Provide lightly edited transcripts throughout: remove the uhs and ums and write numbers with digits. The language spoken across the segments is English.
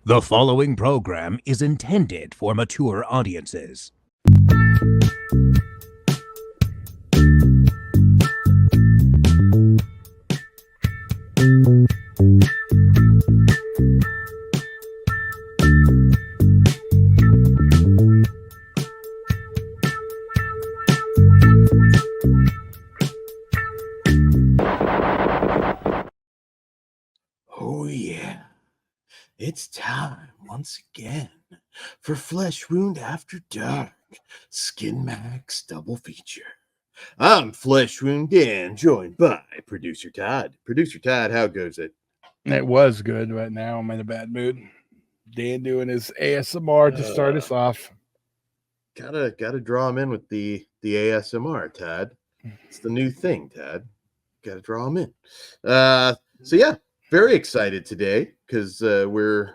The following program is intended for mature audiences. Oh yeah, it's time once again for Flesh Wound After Dark, Skinmax double feature. I'm Flesh Wound Dan, joined by Producer Todd. Producer Todd, how goes it? It was good, but now I'm in a bad mood. Dan doing his ASMR to start us off. Gotta draw him in with the ASMR, Todd. It's the new thing, Todd. Gotta draw him in. So yeah, very excited today because we're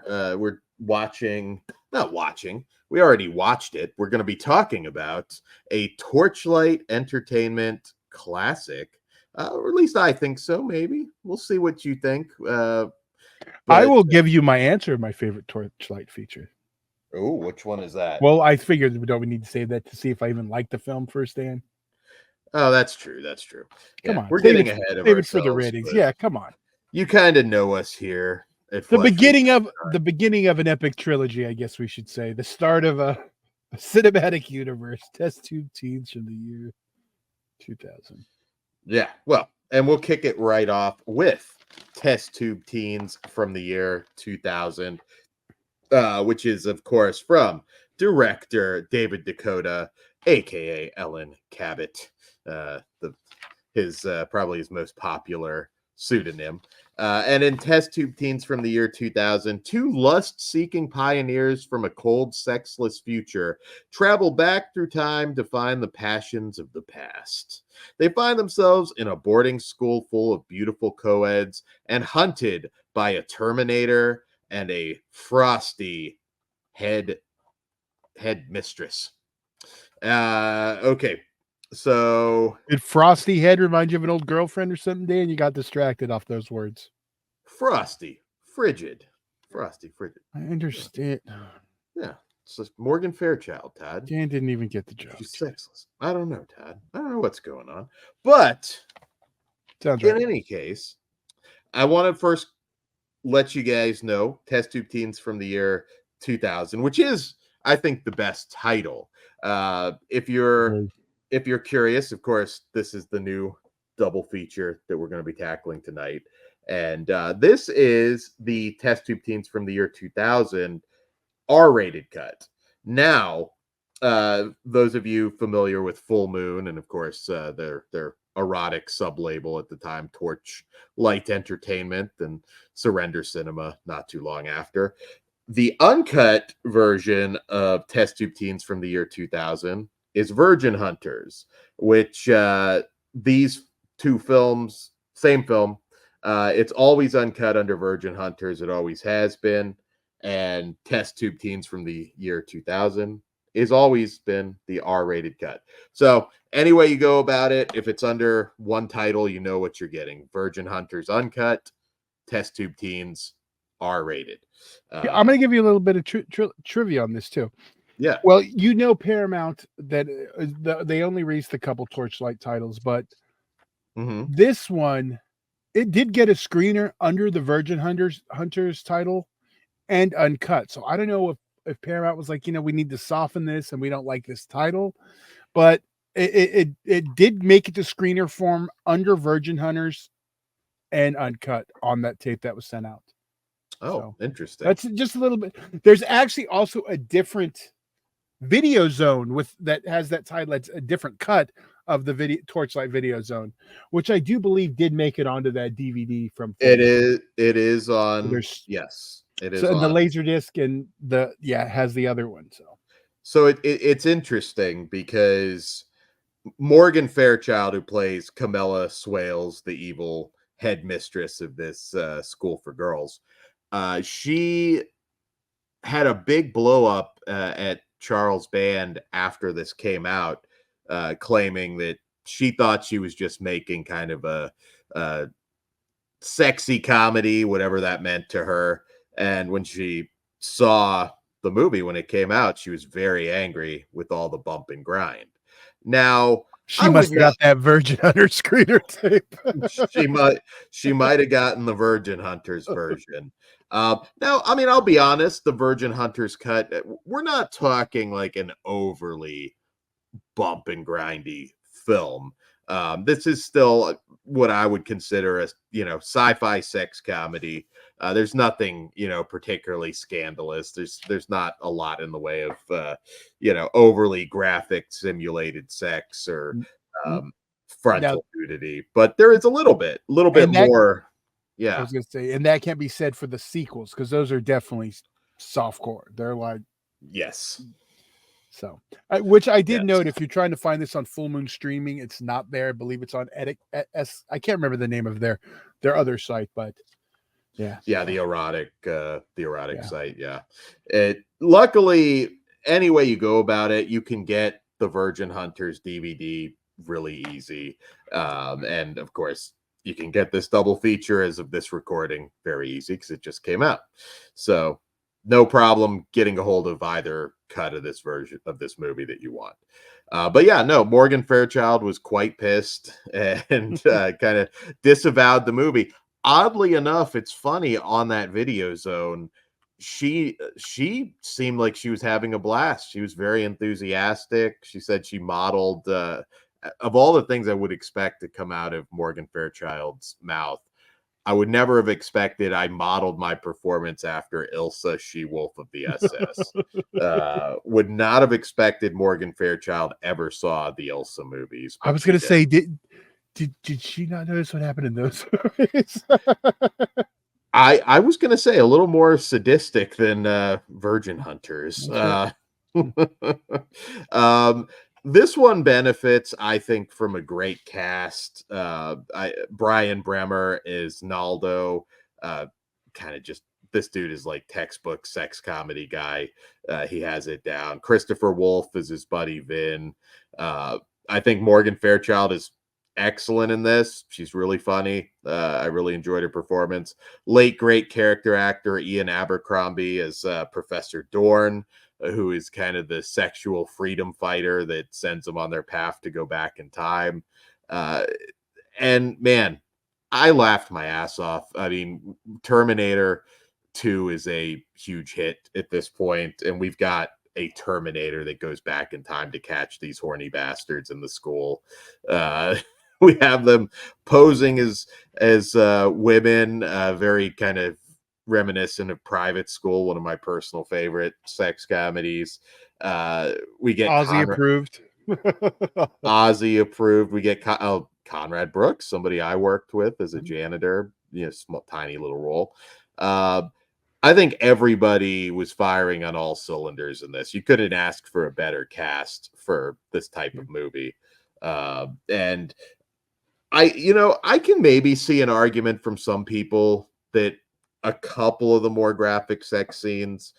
not watching. We already watched it. We're going to be talking about a Torchlight Entertainment classic, or at least I think so. Maybe we'll see what you think. I will give you my answer. My favorite Torchlight feature. Oh, which one is that? Well, I figured don't we need to save that to see if I even like the film first, Dan? Oh, that's true. That's true. Come on, we're getting ahead of ourselves. For the ratings. Yeah, come on. You kind of know us here. The beginning of an epic trilogy, I guess we should say. The start of a cinematic universe. Test tube teens from the year 2000. Yeah, well, and we'll kick it right off with Test Tube Teens from the year 2000, which is, of course, from director David Decoteau, aka Ellen Cabot, his probably his most popular pseudonym. And in Test Tube Teens from the year 2000, two lust-seeking pioneers from a cold, sexless future travel back through time to find the passions of the past. They find themselves in a boarding school full of beautiful co-eds and hunted by a Terminator and a frosty head mistress. Okay. So, did Frosty Head remind you of an old girlfriend or something, Dan? You got distracted off those words. Frosty Frigid. I understand. Yeah, it's just Morgan Fairchild, Todd. Dan didn't even get the joke. She's sexless. I don't know, Todd. I don't know what's going on. But sounds right. In any case, I want to first let you guys know Test Tube Teens from the year 2000, which is, I think, the best title. If you're curious, of course, this is the new double feature that we're going to be tackling tonight. And this is the Test Tube Teens from the year 2000 R-rated cut. Now, those of you familiar with Full Moon, and of course, their erotic sub-label at the time, Torchlight Entertainment and Surrender Cinema not too long after. The uncut version of Test Tube Teens from the year 2000 is Virgin Hunters, which these two films, same film, it's always uncut under Virgin Hunters. It always has been. And Test Tube Teens from the year 2000 is always been the R-rated cut. So any way you go about it, if it's under one title, you know what you're getting. Virgin Hunters uncut, Test Tube Teens R-rated. I'm going to give you a little bit of trivia on this too. Yeah. Well, you know, Paramount that they only released a couple Torchlight titles, but this one, it did get a screener under the Virgin Hunters title and uncut. So I don't know if Paramount was like, we need to soften this and we don't like this title, but it did make it to screener form under Virgin Hunters and uncut on that tape that was sent out. Oh, so, interesting. That's just a little bit. There's actually also a different Video Zone that has that title. It's a different cut of the Torchlight Video Zone, which I do believe did make it onto that DVD from. It is on. Yes, it is. So on the Laserdisc and it has the other one. So it's interesting because Morgan Fairchild, who plays Camilla Swales, the evil headmistress of this school for girls, she had a big blow up at Charles Band after this came out, claiming that she thought she was just making kind of a sexy comedy, whatever that meant to her. And when she saw the movie when it came out, she was very angry with all the bump and grind. Now, She must have got that Virgin Hunter screener tape. she might have gotten the Virgin Hunters version. Now, I mean, I'll be honest, the Virgin Hunters cut, we're not talking like an overly bump and grindy film. This is still what I would consider a sci-fi sex comedy. There's nothing particularly scandalous. There's not a lot in the way of overly graphic simulated sex or frontal nudity, but there is a little bit more. Yeah, I was gonna say, and that can't be said for the sequels because those are definitely softcore. They're like, yes. So, which I did note, if you're trying to find this on Full Moon Streaming, it's not there. I believe it's on I can't remember the name of their other site, but yeah, the erotic site. Yeah, luckily, any way you go about it, you can get the Virgin Hunters DVD really easy, and of course, you can get this double feature as of this recording very easy because it just came out. So no problem getting a hold of either cut of this version of this movie that you want. But yeah, no, Morgan Fairchild was quite pissed and kind of disavowed the movie. Oddly enough, it's funny, on that Video Zone, she seemed like she was having a blast. She was very enthusiastic. She said she modeled of all the things I would expect to come out of Morgan Fairchild's mouth, I would never have expected I modeled my performance after Ilsa, She-Wolf of the SS. Would not have expected Morgan Fairchild ever saw the Ilsa movies. I was going to say, did she not notice what happened in those movies? I was going to say a little more sadistic than Virgin Hunters. This one benefits, I think, from a great cast. Brian Bremer is Naldo. Kind of just, this dude is like textbook sex comedy guy. He has it down. Christopher Wolf is his buddy Vin. I think Morgan Fairchild is excellent in this. She's really funny. I really enjoyed her performance. Late great character actor Ian Abercrombie as Professor Dorn, who is kind of the sexual freedom fighter that sends them on their path to go back in time. And man, I laughed my ass off. I mean, Terminator 2 is a huge hit at this point, and we've got a Terminator that goes back in time to catch these horny bastards in the school. We have them posing as women, very kind of reminiscent of Private School, one of my personal favorite sex comedies. We get Ozzy approved. Ozzy approved. We get Conrad Brooks, somebody I worked with as a janitor, small, tiny little role. I think everybody was firing on all cylinders in this. You couldn't ask for a better cast for this type of movie. And I can maybe see an argument from some people that a couple of the more graphic sex scenes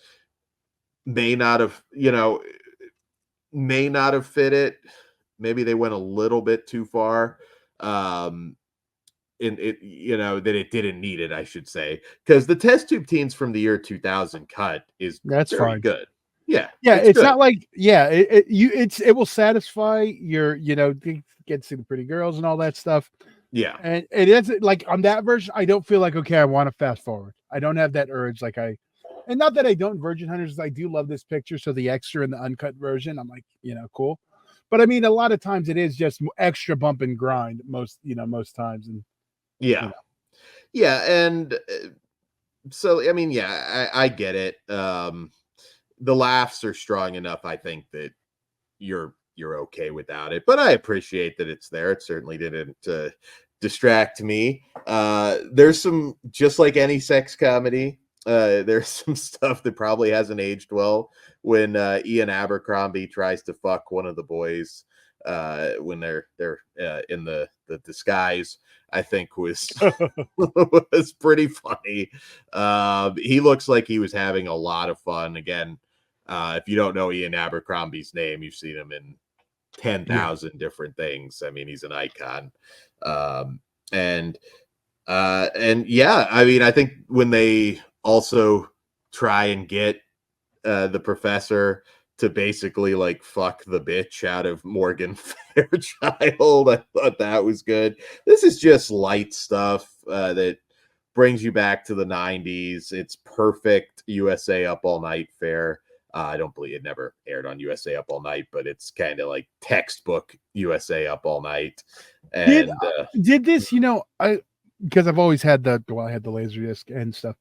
may not have fit it. Maybe they went a little bit too far. In it, that it didn't need it, I should say, because the Test Tube Teens from the year 2000 cut is very good. Yeah, it's not like it will satisfy your get to see the pretty girls and all that stuff. Yeah, and it is like on that version, I don't feel like, okay, I want to fast forward. I don't have that urge. And not that I don't. Virgin Hunters, I do love this picture. So the extra and the uncut version, I'm like, cool. But I mean, a lot of times it is just extra bump and grind most times. And and so I mean, I get it. The laughs are strong enough, I think, that you're okay without it, but I appreciate that it's there. It certainly didn't distract me. There's some, just like any sex comedy, there's some stuff that probably hasn't aged well when Ian Abercrombie tries to fuck one of the boys when they're in the disguise. I think was pretty funny. He looks like he was having a lot of fun. Again, if you don't know Ian Abercrombie's name, you've seen him in 10,000 different things. I mean, he's an icon. And yeah, I mean, I think when they also try and get the professor to basically like fuck the bitch out of Morgan Fairchild. I thought that was good. This is just light stuff that brings you back to the 90s. It's perfect USA Up All Night fare. I don't believe it never aired on USA Up All Night, but it's kind of like textbook USA Up All Night. And did this, because I've always had I had the Laserdisc and stuff.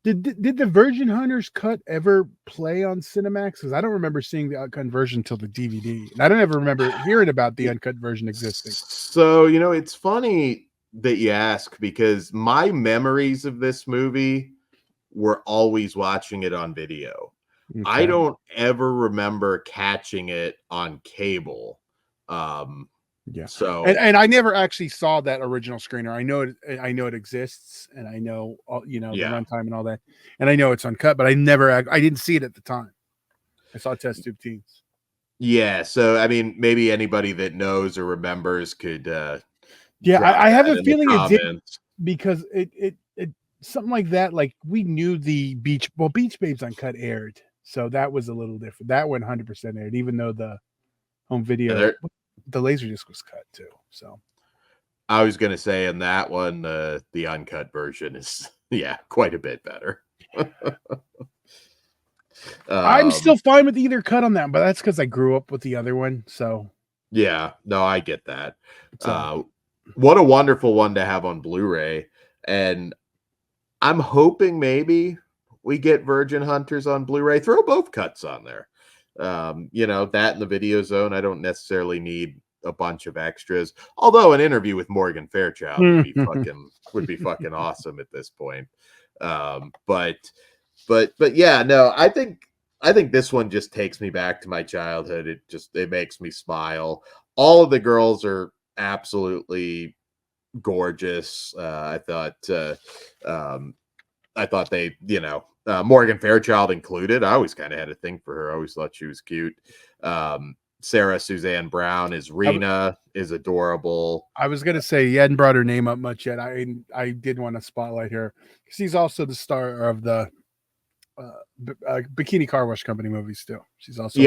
Did the Virgin Hunters cut ever play on Skinmax? Because I don't remember seeing the uncut version until the DVD, and I don't ever remember hearing about the uncut version existing. So it's funny that you ask, because my memories of this movie were always watching it on video. Okay. I don't ever remember catching it on cable. Yeah. So and I never actually saw that original screener. I know it exists, and I know the runtime and all that, and I know it's uncut, but I didn't see it at the time. I saw Test Tube Teens. Yeah, so I mean, maybe anybody that knows or remembers could. I have a feeling it did, because it something like that. Like, we knew the Beach Babes Uncut aired, so that was a little different. That one 100% aired, even though the home video. The Laserdisc was cut too. So I was gonna say, in that one, the uncut version is quite a bit better. I'm still fine with either cut on that, but that's because I grew up with the other one. So yeah, no, I get that. What a wonderful one to have on Blu-ray, and I'm hoping maybe we get Virgin Hunters on Blu-ray. Throw both cuts on there. That in the Video Zone. I don't necessarily need a bunch of extras, although an interview with Morgan Fairchild would be fucking awesome at this point. But yeah, no, I think this one just takes me back to my childhood. It makes me smile. All of the girls are absolutely gorgeous. I thought they, Morgan Fairchild included. I always kind of had a thing for her. I always thought she was cute. Sarah Suzanne Brown is Rena, is adorable. I was gonna say, you hadn't brought her name up much yet. I did want to spotlight her. She's also the star of the Bikini Car Wash Company movies too. She's also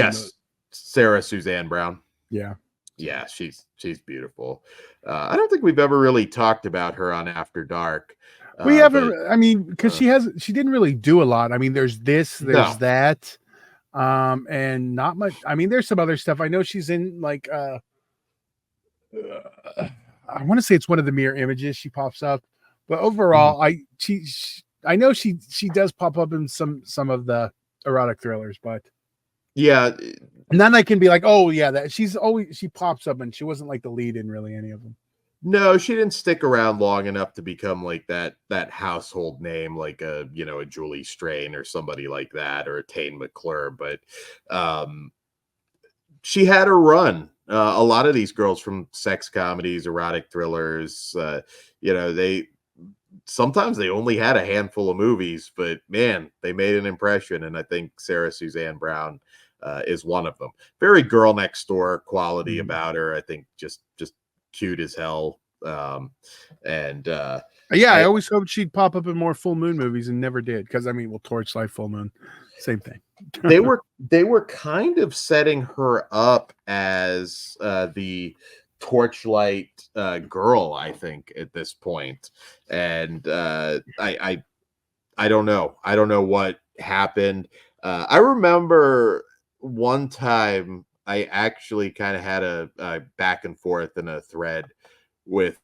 Sarah Suzanne Brown. Yeah, she's beautiful. I don't think we've ever really talked about her on After Dark. We haven't. I mean, because she didn't really do a lot. I mean, there's that, and not much. I mean, there's some other stuff. I know she's in like I want to say it's one of the Mirror Images. She pops up, but overall, I know she does pop up in some of the erotic thrillers, but yeah. And then I can be like, oh yeah, that she pops up, and she wasn't like the lead in really any of them. No, she didn't stick around long enough to become like that household name, like a Julie Strain or somebody like that, or a Tane McClure. But she had her run. A lot of these girls from sex comedies, erotic thrillers, sometimes they only had a handful of movies, but man, they made an impression. And I think Sarah Suzanne Brown is one of them. Very girl next door quality about her. I think just cute as hell. I always hoped she'd pop up in more Full Moon movies, and never did, because I mean, Torchlight, Full Moon, same thing. they were kind of setting her up as the Torchlight girl, I think, at this point. And I don't know what happened. I remember one time I actually kind of had a back and forth in a thread with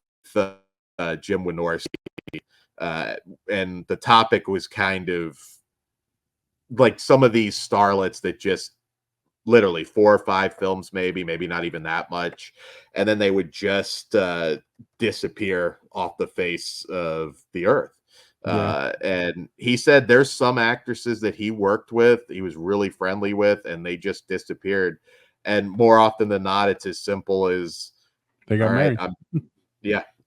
Jim Wynorski, and the topic was kind of like some of these starlets that just literally 4 or 5 films, maybe not even that much, and then they would just disappear off the face of the earth. And he said there's some actresses that he worked with, he was really friendly with, and they just disappeared. And more often than not, it's as simple as they got married.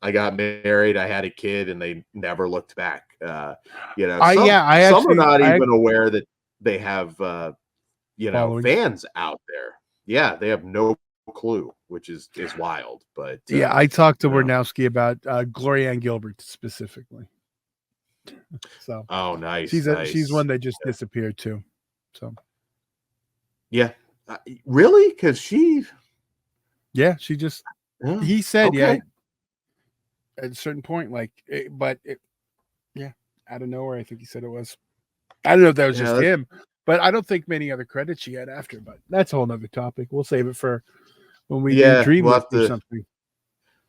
I got married, I had a kid, and they never looked back. Some are not even aware that they have fans out there. Yeah, they have no clue, which is wild. But I talked to Wernowski about Gloria Ann Gilbert specifically. So oh, nice, she's nice. one that just disappeared too. So yeah, really? Because she just he said okay. at a certain point, out of nowhere. I think he said it was. I don't know if that was just him, but I don't think many other credits she had after. But that's a whole nother topic. We'll save it for when we do Dream List or something.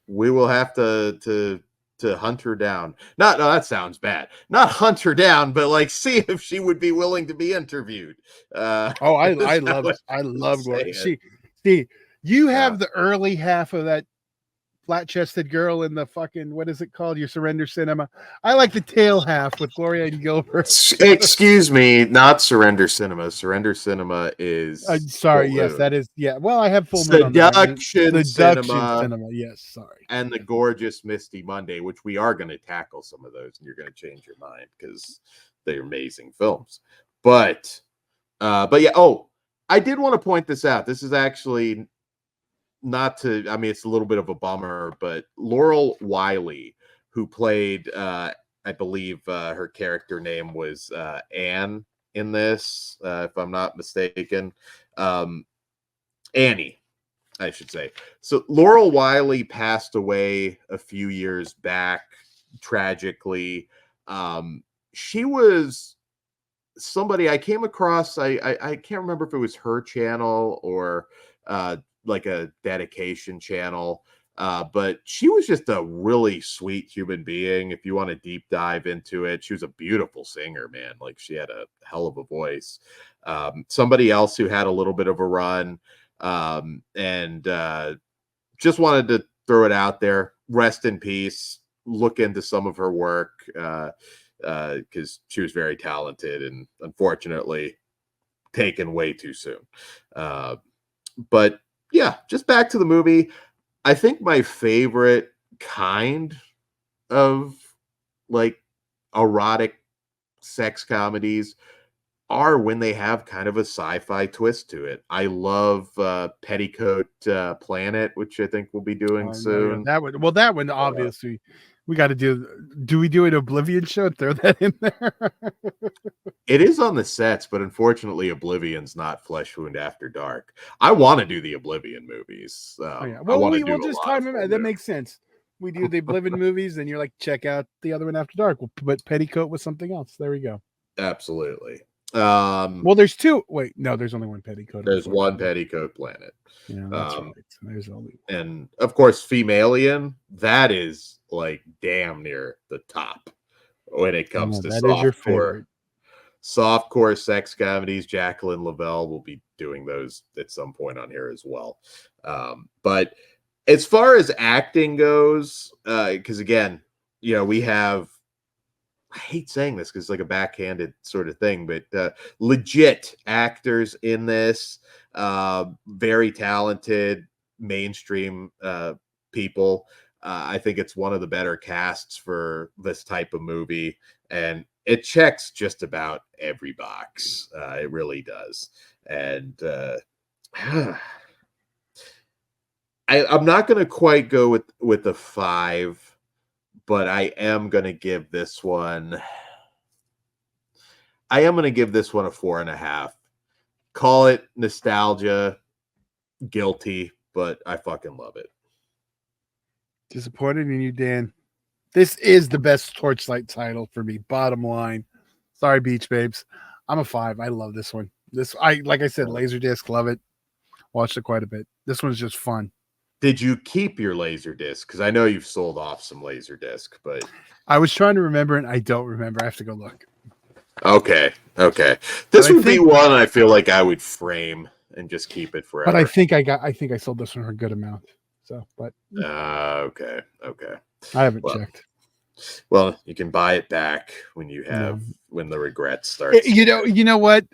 We will have to hunt her down. No, that sounds bad. Not hunt her down, but like see if she would be willing to be interviewed. I love Gloria. You have the early half of that flat-chested girl in the fucking, what is it called? Your Surrender Cinema. I like the tail half with Gloria and Gilbert. Excuse me, not Surrender Cinema. Surrender Cinema is sorry, yes, that is well, I have full moon on that. Seduction Cinema. Yes, sorry. And the gorgeous Misty Monday, which we are going to tackle some of those, and you're going to change your mind because they're amazing films. But yeah, I did want to point this out. This is actually it's a little bit of a bummer, but Laurel Wiley, who played, I believe her character name was Anne in this, if I'm not mistaken. Annie, I should say. So Laurel Wiley passed away a few years back, tragically. She was somebody I came across. I can't remember if it was her channel or like a dedication channel, but she was just a really sweet human being. If you want to deep dive into it, she was a beautiful singer, man. Like she had a hell of a voice. Somebody else who had a little bit of a run, and just wanted to throw it out there. Rest in peace. Look into some of her work, because she was very talented and unfortunately taken way too soon. But yeah, just back to the movie. I think my favorite kind of like erotic sex comedies are when they have kind of a sci-fi twist to it. I love Petticoat Planet, which I think we'll be doing soon. That one obviously we got to do. Do we do an Oblivion show? Throw that in there. It is on the sets, but unfortunately, Oblivion's not Flesh Wound After Dark. I want to do the Oblivion movies. Well, we'll just time them. That makes sense. We do the Oblivion movies, and you're like, check out the other one After Dark. We'll put Petticoat with something else. There we go. Absolutely. Well, there's two. Wait, no, there's only one Petticoat. There's one Petticoat Planet. Yeah, that's right. There's only one. And of course, Femalien. That is like damn near the top when it comes to softcore sex comedies. Jacqueline Lavelle will be doing those at some point on here as well. But as far as acting goes, because again, we have, I hate saying this because it's like a backhanded sort of thing, but legit actors in this, very talented mainstream people. I think it's one of the better casts for this type of movie, and it checks just about every box. It really does. And I'm not going to quite go with a 5, but I am going to give this one a 4.5. Call it nostalgia, guilty, but I fucking love it. Disappointed in you, Dan. This is the best Torchlight title for me. Bottom line. Sorry, Beach Babes. I'm a 5. I love this one. Like I said, Laserdisc, love it. Watched it quite a bit. This one's just fun. Did you keep your Laserdisc? Because I know you've sold off some Laserdisc, but I was trying to remember and I don't remember. I have to go look. Okay. This would be one I feel like I would frame and just keep it forever. But I think I sold this one for a good amount. So, but okay. I haven't checked. Well, you can buy it back when you have when the regret starts. You know what?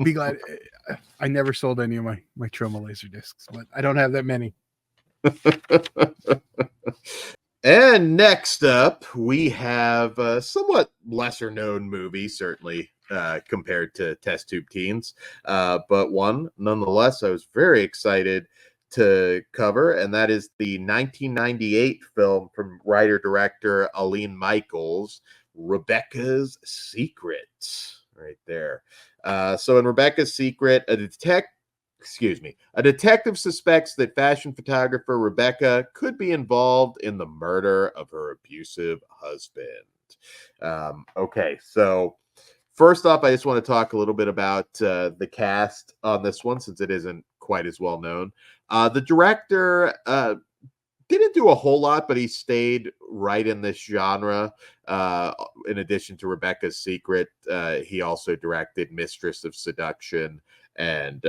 Be glad. I never sold any of my Troma laser discs, but I don't have that many. And next up, we have a somewhat lesser known movie, certainly compared to Test Tube Teens, but one nonetheless I was very excited to cover, and that is the 1998 film from writer-director Aline Michaels, Rebecca's Secret, right there. So in Rebecca's Secret, a detective suspects that fashion photographer Rebecca could be involved in the murder of her abusive husband. Okay, so first off, I just want to talk a little bit about the cast on this one, since it isn't quite as well known. The director didn't do a whole lot, but he stayed right in this genre. In addition to Rebecca's Secret, he also directed Mistress of Seduction and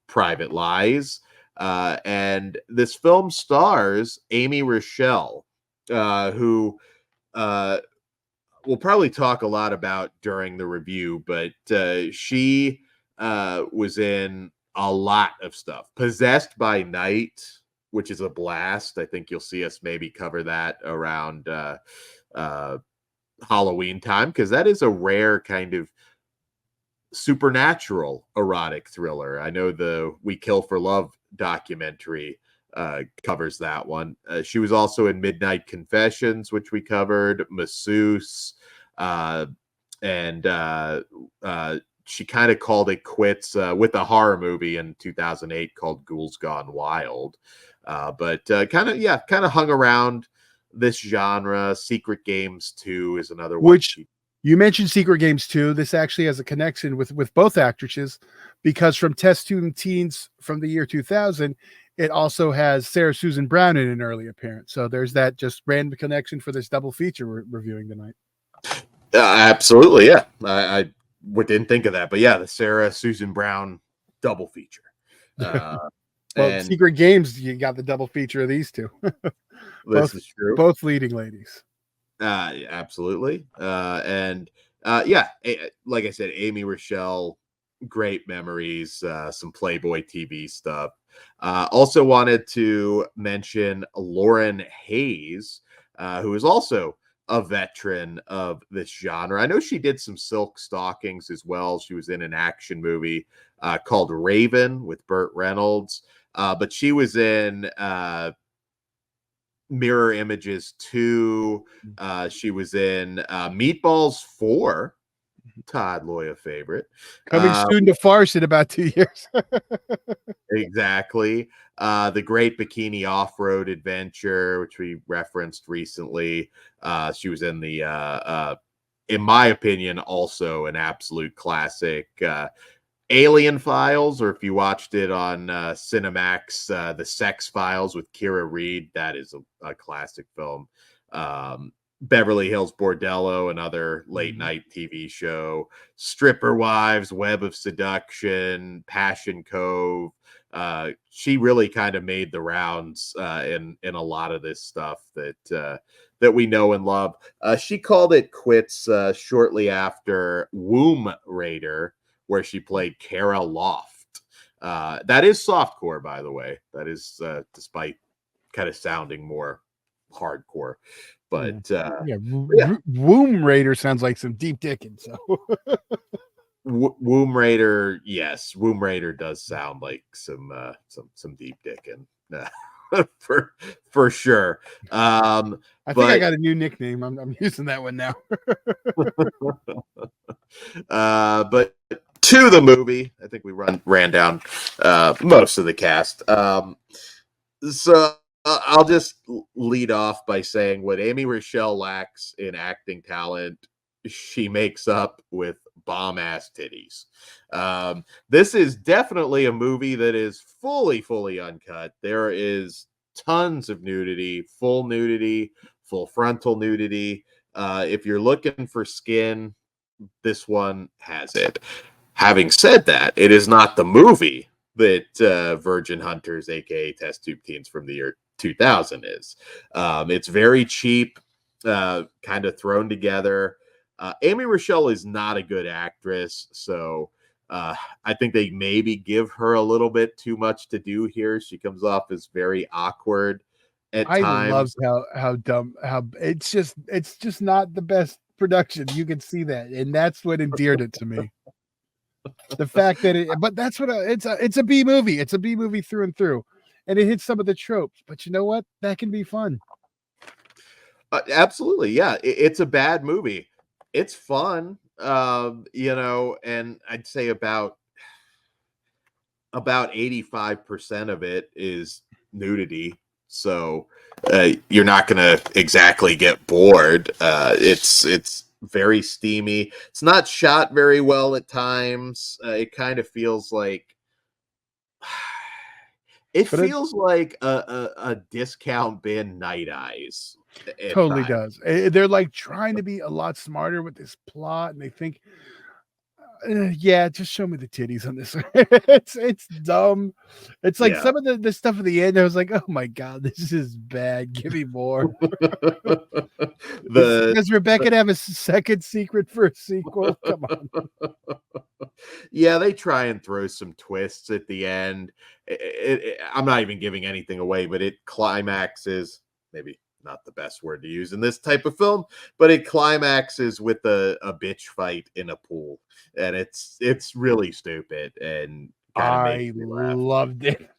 Private Lies. And this film stars Amy Rochelle, who we'll probably talk a lot about during the review, but she was in a lot of stuff. Possessed by Night, which is a blast. I think you'll see us maybe cover that around Halloween time, because that is a rare kind of supernatural erotic thriller. I know the We Kill for Love documentary covers that one. She was also in Midnight Confessions, which we covered, Masseuse, and she kind of called it quits with a horror movie in 2008 called Ghouls Gone Wild. But kind of hung around this genre. Secret Games 2 is another one. Which you mentioned Secret Games 2. This actually has a connection with both actresses, because from Test Tube Teens from the year 2000, it also has Sarah Susan Brown in an early appearance. So there's that just random connection for this double feature we're reviewing tonight. Absolutely, yeah. I didn't think of that, but yeah, the Sarah Susan Brown double feature. Well, Secret Games, you got the double feature of these two. This is true. Both leading ladies. Absolutely. Like I said, Amy Rochelle, great memories, some Playboy TV stuff. Also wanted to mention Lauren Hayes, who is also a veteran of this genre. I know she did some Silk Stockings as well. She was in an action movie called Raven with Burt Reynolds. But she was in Mirror Images 2. She was in Meatballs 4, Todd Loya favorite. Coming soon to Farce in about 2 years. Exactly. The Great Bikini Off-Road Adventure, which we referenced recently. She was in the, in my opinion, also an absolute classic, Alien Files, or if you watched it on Skinmax, The Sex Files with Kira Reed. That is a classic film. Beverly Hills Bordello, another late night TV show. Stripper Wives, Web of Seduction, Passion Cove. She really kind of made the rounds in a lot of this stuff that we know and love. She called it quits shortly after Womb Raider, where she played Kara Loft. That is softcore, by the way. That is despite kind of sounding more hardcore. But Womb Raider sounds like some deep dicking. So Womb Raider, yes, Womb Raider does sound like some deep dicking. For sure. I think I got a new nickname. I'm using that one now. But to the movie, I think we ran down most of the cast. So I'll just lead off by saying what Amy Rochelle lacks in acting talent, she makes up with bomb ass titties. This is definitely a movie that is fully uncut. There is tons of nudity, full frontal nudity. If you're looking for skin, this one has it. Having said that, it is not the movie that Virgin Hunters, aka Test Tube Teens from the year 2000 is. It's very cheap, kind of thrown together. Amy Rochelle is not a good actress, so I think they maybe give her a little bit too much to do here. She comes off as very awkward at times. I love how dumb, how it's just not the best production. You can see that, and that's what endeared it to me. The fact that but that's what it's a B movie. It's a B movie through and through. and it hits some of the tropes. But you know what? That can be fun. Absolutely, yeah. It's a bad movie. It's fun, and I'd say about 85% of it is nudity. So you're not going to exactly get bored. It's very steamy. It's not shot very well at times. It kind of feels like a discount bin Night Eyes. Totally does. They're like trying to be a lot smarter with this plot, and they think, yeah, just show me the titties on this. It's dumb. It's like some of the stuff at the end. I was like, oh my god, this is bad. Give me more. Does Rebecca have a second secret for a sequel? Come on. Yeah, they try and throw some twists at the end. I'm not even giving anything away, but it climaxes, maybe not the best word to use in this type of film, but it climaxes with a bitch fight in a pool, and it's really stupid and kind of makes me laugh. Loved it.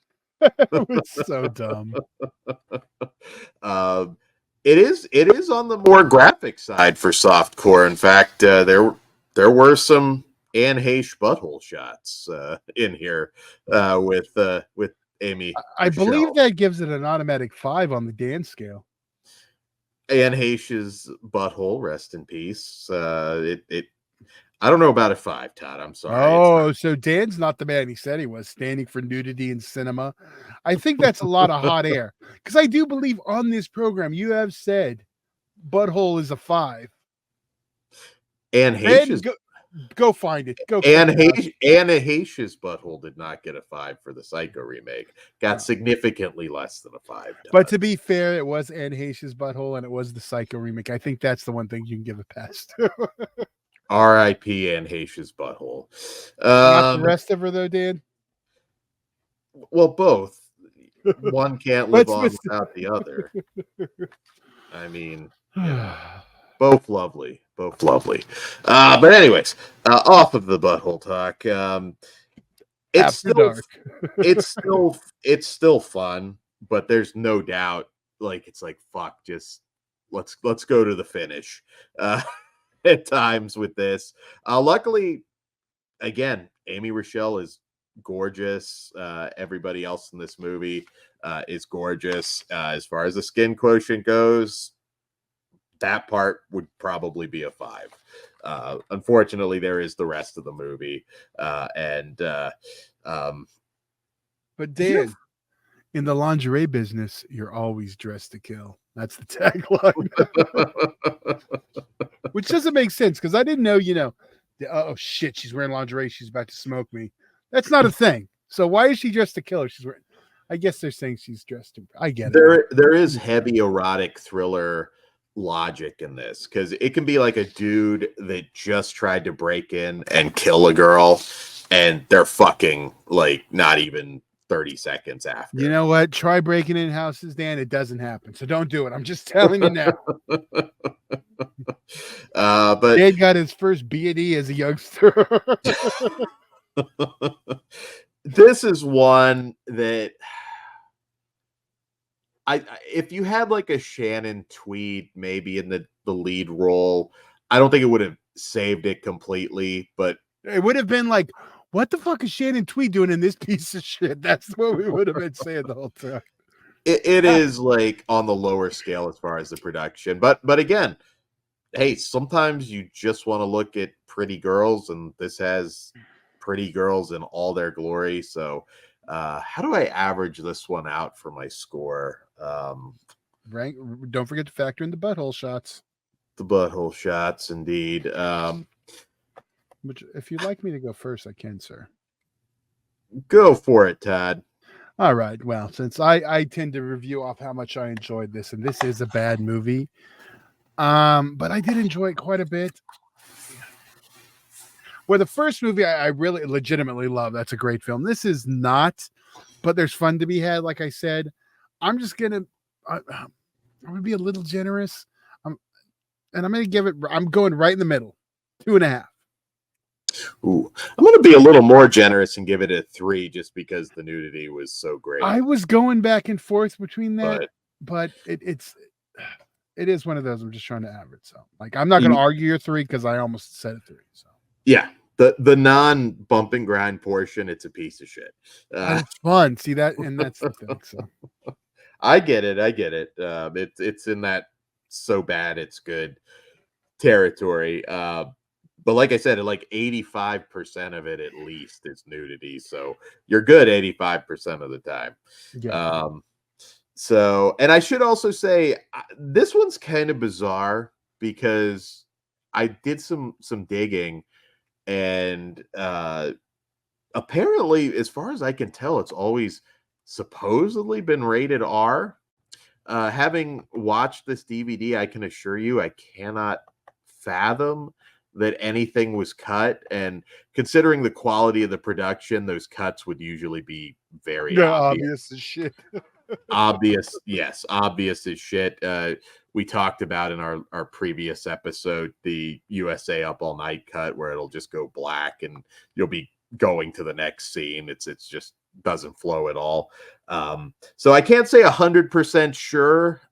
It was so dumb. It is on the more graphic side for softcore. In fact, there were some Anne Heche butthole shots in here with Amy. I believe that gives it an automatic 5 on the Dan scale. Anne Heche's butthole, rest in peace. I don't know about a 5, Todd. I'm sorry. Oh, so Dan's not the man he said he was, standing for nudity in cinema. I think that's a lot of hot air, because I do believe on this program you have said butthole is a 5. Anne Heche's go find it. Anne Heche's butthole did not get a 5 for the Psycho remake. Got significantly less than a 5. Todd. But to be fair, it was Anne Heche's butthole and it was the Psycho remake. I think that's the one thing you can give a pass to. R.I.P. Anne Heche's butthole. Not the rest of her though, Dan? Well, both. One can't live on without the other. I mean, both lovely. But anyways, off of the butthole talk. It's still fun, but there's no doubt. Like it's like fuck. Just let's go to the finish. At times with this. Luckily, again, Amy Rochelle is gorgeous. Everybody else in this movie is gorgeous. As far as the skin quotient goes, that part would probably be a 5. Unfortunately, there is the rest of the movie. But Dan, in the lingerie business, you're always dressed to kill. That's the tagline. Which doesn't make sense, because I didn't know, oh shit, she's wearing lingerie, she's about to smoke me. That's not a thing. So why is she dressed to kill her? I guess they're saying she's dressed to. I get it. There is heavy erotic thriller logic in this, because it can be like a dude that just tried to break in and kill a girl, and they're fucking like not even 30 seconds after. You know what? Try breaking in houses, Dan. It doesn't happen. So don't do it. I'm just telling you now. But Dan got his first B&E as a youngster. This is one that if you had like a Shannon Tweed maybe in the lead role, I don't think it would have saved it completely, but it would have been like, what the fuck is Shannon Tweed doing in this piece of shit? That's what we would have been saying the whole time. It is like on the lower scale as far as the production, but again, hey, sometimes you just want to look at pretty girls, and this has pretty girls in all their glory. So how do I average this one out for my score? Right, don't forget to factor in the butthole shots. The butthole shots, indeed. Which, if you'd like me to go first, I can, sir. Go for it, Todd. All right. Well, since I tend to review off how much I enjoyed this, and this is a bad movie, but I did enjoy it quite a bit. Well, the first movie I really legitimately love. That's a great film. This is not, but there's fun to be had. Like I said, I'm just gonna be a little generous. I'm going to give it. I'm going right in the middle, 2.5. Ooh, I'm going to be a little more generous and give it a 3 just because the nudity was so great. I was going back and forth between that, but it is one of those. I'm just trying to average. So, like, I'm not going to argue your 3 because I almost said a 3. So, yeah, the non bump and grind portion, it's a piece of shit. But it's fun. See that, and that's the thing. So, I get it. It's in that so bad it's good territory. But like I said, like 85% of it at least is nudity. So you're good 85% of the time. yeah. So, and I should also say this one's kind of bizarre because I did some digging, and apparently, as far as I can tell, it's always supposedly been rated R. Having watched this DVD, I can assure you I cannot fathom that anything was cut, and considering the quality of the production, those cuts would usually be very obvious as shit. Obvious, yes, obvious as shit. We talked about in our previous episode the USA Up All Night cut where it'll just go black and you'll be going to the next scene. It's just doesn't flow at all. So I can't say 100% sure.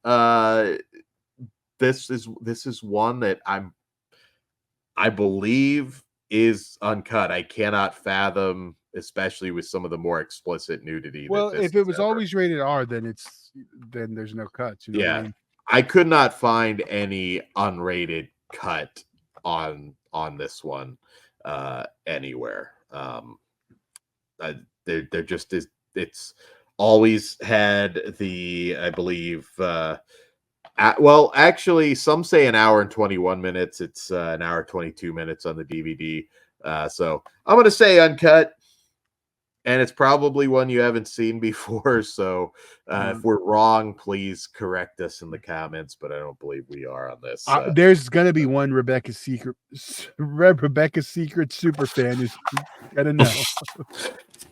This is one that I believe is uncut. I cannot fathom, especially with some of the more explicit nudity. Well, if it was always rated R, then there's no cuts. You know what I mean? I could not find any unrated cut on this one anywhere. There just is. It's always had the, I believe. Well, actually, some say an hour and 21 minutes. It's an hour 22 minutes on the DVD. So I'm going to say uncut. And it's probably one you haven't seen before. So if we're wrong, please correct us in the comments. But I don't believe we are on this. There's going to be one Rebecca's Secret super fan who's going to know.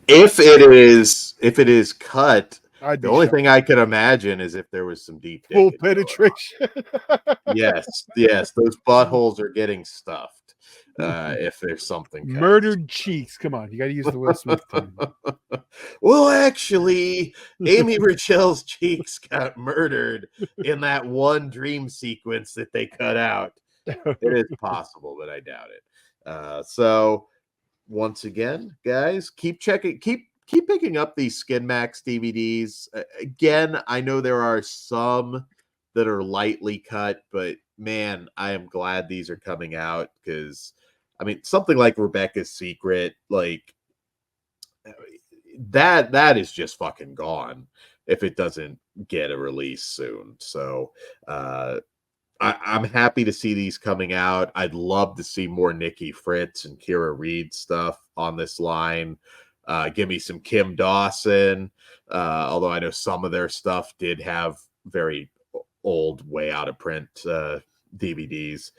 If it is cut, the only thing I could imagine is if there was some deep full penetration. Yes, those buttholes are getting stuffed. If there's something cut. Murdered cheeks. Come on, you got to use the Will Smith term. Well, actually, Amy Richelle's cheeks got murdered in that one dream sequence that they cut out. It is possible, but I doubt it. So once again, guys, keep checking, keep picking up these Skinmax DVDs. Again, I know there are some that are lightly cut, but man, I am glad these are coming out because, I mean, something like Rebecca's Secret, like that is just fucking gone if it doesn't get a release soon. So I'm happy to see these coming out. I'd love to see more Nikki Fritz and Kira Reed stuff on this line. Give me some Kim Dawson, although I know some of their stuff did have very old, way out of print DVDs.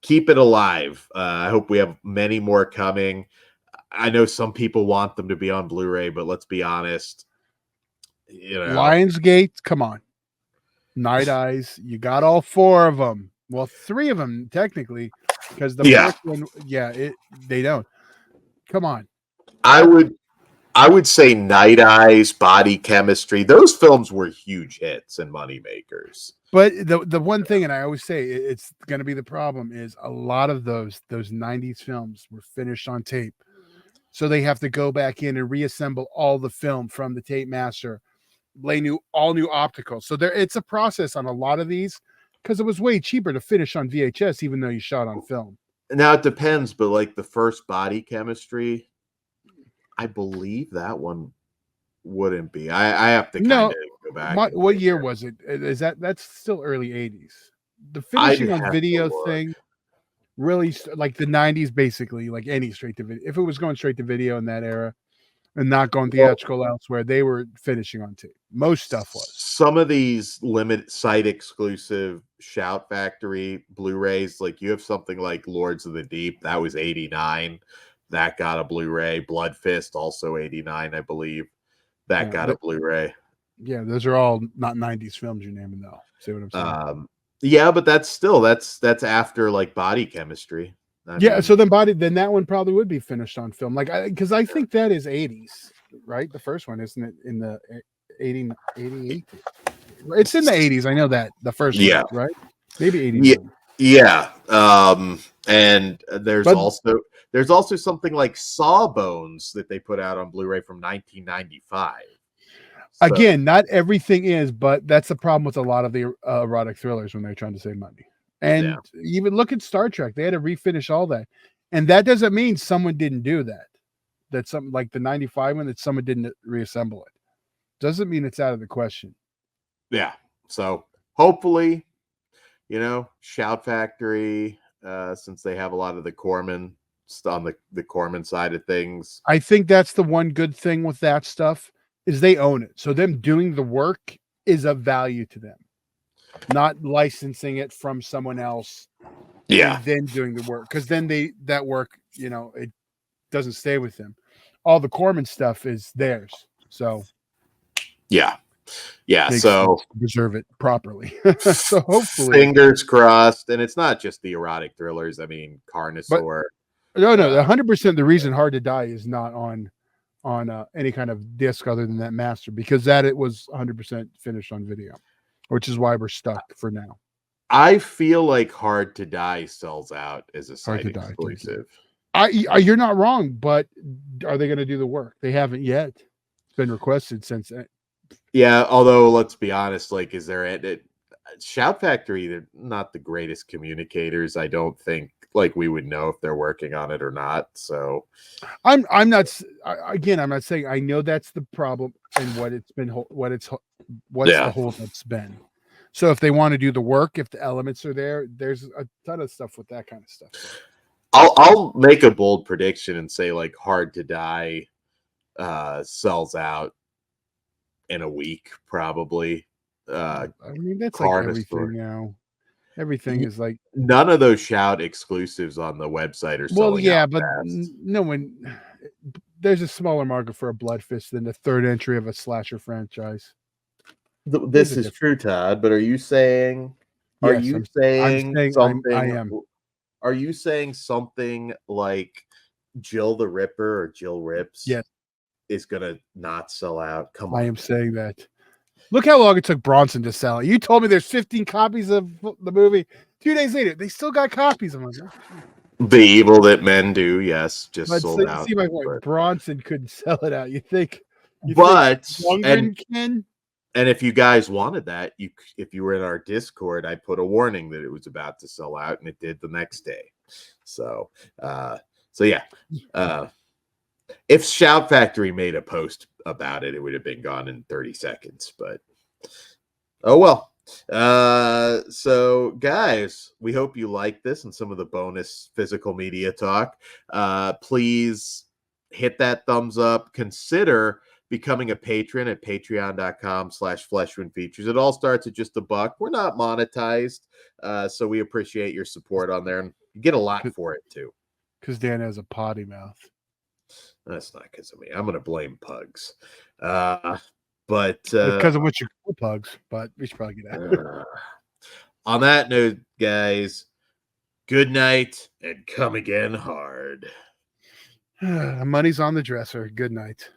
Keep it alive. I hope we have many more coming. I know some people want them to be on Blu-ray, but let's be honest. Lionsgate, come on. Night Eyes, you got all 4 of them. Well, 3 of them technically, because the fourth one, they don't. Come on. I would say Night Eyes, Body Chemistry. Those films were huge hits and money makers. But the one thing, and I always say it's going to be the problem, is a lot of those 90s films were finished on tape. So they have to go back in and reassemble all the film from the tape master, lay all new opticals. So it's a process on a lot of these because it was way cheaper to finish on VHS, even though you shot on film. Now it depends, but like the first Body Chemistry, I believe that one wouldn't be. I have to kind of go back. What year was it? That's still early 80s. The finishing on video thing really, like the 90s, basically, like any straight to video. If it was going straight to video in that era and not going theatrical elsewhere, they were finishing on tape. Most stuff was. Some of these limited site exclusive Shout Factory Blu-rays, like you have something like Lords of the Deep, that was 89. That got a Blu-ray. Blood Fist, also 89, I believe. That got a Blu-ray. Yeah, those are all not 90s films you're naming, though. See what I'm saying? Yeah, but that's after like Body Chemistry. So then that one probably would be finished on film. Like, because I think that is 80s, right? The first one, isn't it, in the 88? It's in the 80s. I know that the first one, right? Maybe 89. Yeah. And there's also something like Sawbones that they put out on Blu-ray from 1995. Again, not everything is, but that's the problem with a lot of the erotic thrillers when they're trying to save money. And even look at Star Trek; they had to refinish all that, and that doesn't mean someone didn't do that. That's something like the 95 one that someone didn't reassemble it. Doesn't mean it's out of the question. Yeah. So hopefully, Shout Factory, since they have a lot of the Corman on the Corman side of things. I think that's the one good thing with that stuff is they own it. So them doing the work is of value to them, not licensing it from someone else. And then doing the work. Because then that work, it doesn't stay with them. All the Corman stuff is theirs. So so preserve it properly. So hopefully, fingers crossed. And it's not just the erotic thrillers. I mean, Carnosaur. No, 100%. The reason Hard to Die is not on any kind of disc other than that master, because it was 100% finished on video, which is why we're stuck for now. I feel like Hard to Die sells out as a site exclusive. You're not wrong, but are they going to do the work? They haven't yet. It's been requested since. Yeah, although let's be honest, like, is there Shout Factory? They're not the greatest communicators. I don't think we would know if they're working on it or not. So I'm not. Again, I'm not saying I know that's the problem and what it's been. What's the holdup's been. So if they want to do the work, if the elements are there, there's a ton of stuff with that kind of stuff. I'll make a bold prediction and say Hard to Die sells out in a week, probably. I mean, that's like everything now. Everything is like none of those Shout exclusives on the website are selling out but fast. No one. There's a smaller market for a Blood Fist than the third entry of a slasher franchise. This is true, Todd. But are you saying? Are you saying something? I am. Are you saying something like Jill the Ripper or Jill Rips? Yes. Is gonna not sell out? Come on. I am saying that. Look how long it took Bronson to sell it. You told me there's 15 copies of the movie. 2 days later, they still got copies. I'm like, The Evil That Men Do, yes, just sold out. See my point. Bronson couldn't sell it out. You think Lundgren can? And if you guys wanted that, if you were in our Discord, I put a warning that it was about to sell out, and it did the next day. So yeah. If Shout Factory made a post about it, it would have been gone in 30 seconds. But oh well. So guys, we hope you like this and some of the bonus physical media talk. Please hit that thumbs up. Consider becoming a patron at patreon.com/fleshwindfeatures. It all starts at just $1. We're not monetized, so we appreciate your support on there, and you get a lot for it too. Because Dan has a potty mouth. That's not because of me. I'm going to blame pugs. But because of what you call pugs, but we should probably get out. On that note, guys, good night and come again hard. Money's on the dresser. Good night.